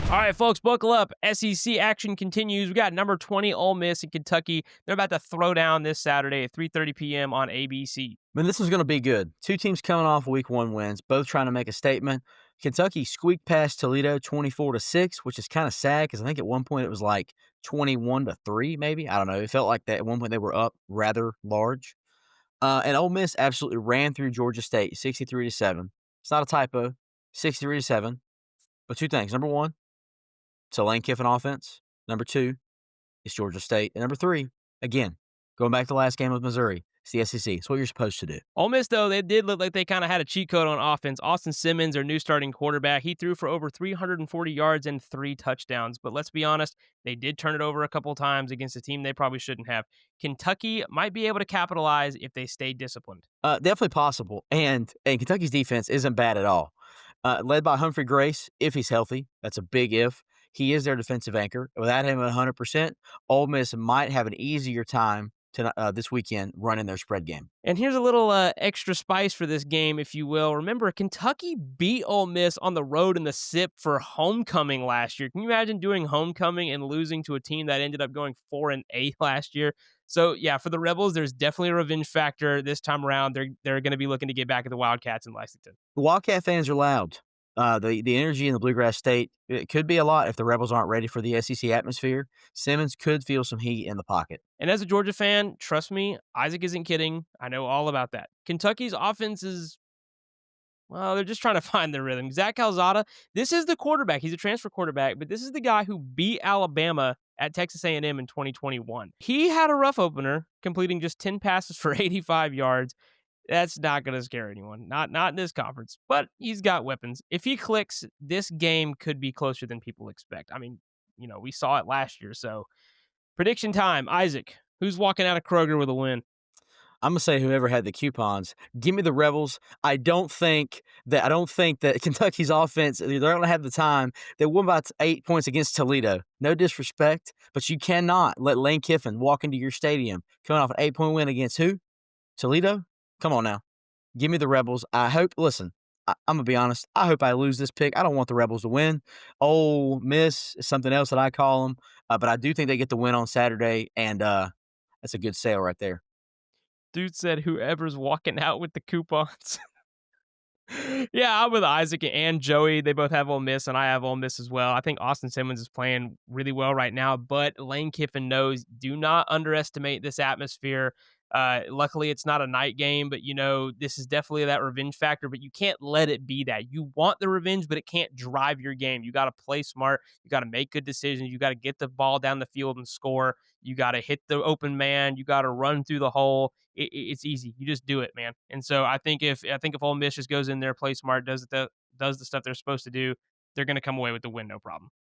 All right, folks, buckle up. SEC action continues. We got number 20 Ole Miss in Kentucky. They're about to throw down this Saturday at 3:30 p.m. on ABC. Man, this is going to be good. Two teams coming off week one wins, both trying to make a statement. Kentucky squeaked past Toledo 24-6, which is kind of sad because I think at one point it was like 21-3, maybe. I don't know. It felt like that at one point they were up rather large. And Ole Miss absolutely ran through Georgia State 63-7. It's not a typo, 63-7. But two things. Number one, it's a Lane Kiffin offense. Number two, it's Georgia State. And number three, again, going back to the last game with Missouri, it's the SEC. It's what you're supposed to do. Ole Miss, though, they did look like they kind of had a cheat code on offense. Austin Simmons, their new starting quarterback, he threw for over 340 yards and 3 touchdowns. But let's be honest, they did turn it over a couple times against a team they probably shouldn't have. Kentucky might be able to capitalize if they stay disciplined. Definitely possible. And Kentucky's defense isn't bad at all. Led by Humphrey Grace, if he's healthy. That's a big if. He is their defensive anchor. Without him at 100%, Ole Miss might have an easier time this weekend running their spread game. And here's a little extra spice for this game, if you will. Remember, Kentucky beat Ole Miss on the road in the SIP for homecoming last year. Can you imagine doing homecoming and losing to a team that ended up going 4-8 last year? So, yeah, for the Rebels, there's definitely a revenge factor this time around. They're going to be looking to get back at the Wildcats in Lexington. The Wildcat fans are loud. The energy in the Bluegrass State, it could be a lot if the Rebels aren't ready for the SEC atmosphere. Simmons could feel some heat in the pocket. And as a Georgia fan, trust me, Isaac isn't kidding. I know all about that. Kentucky's offense is, well, they're just trying to find their rhythm. Zach Calzada, this is the quarterback. He's a transfer quarterback, but this is the guy who beat Alabama at Texas A&M in 2021. He had a rough opener, completing just 10 passes for 85 yards. That's not going to scare anyone. Not in this conference, but he's got weapons. If he clicks, this game could be closer than people expect. I mean, we saw it last year. So prediction time. Isaac, who's walking out of Kroger with a win? I'm gonna say whoever had the coupons. Give me the Rebels. I don't think that Kentucky's offense, they're gonna have the time. They won by 8 points against Toledo. No disrespect, but you cannot let Lane Kiffin walk into your stadium coming off an 8-point win against who? Toledo? Come on now. Give me the Rebels. I'm going to be honest. I hope I lose this pick. I don't want the Rebels to win. Ole Miss is something else that I call them. But I do think they get the win on Saturday, and that's a good sale right there. Dude said whoever's walking out with the coupons. Yeah, I'm with Isaac and Joey. They both have Ole Miss, and I have Ole Miss as well. I think Austin Simmons is playing really well right now, but Lane Kiffin knows, do not underestimate this atmosphere. Luckily, it's not a night game, but, this is definitely that revenge factor, but you can't let it be that. You want the revenge, but it can't drive your game. You got to play smart. You got to make good decisions. You got to get the ball down the field and score. You got to hit the open man. You got to run through the hole. It's easy. You just do it, man. And so I think if Ole Miss just goes in there, play smart, does the stuff they're supposed to do, they're going to come away with the win, no problem.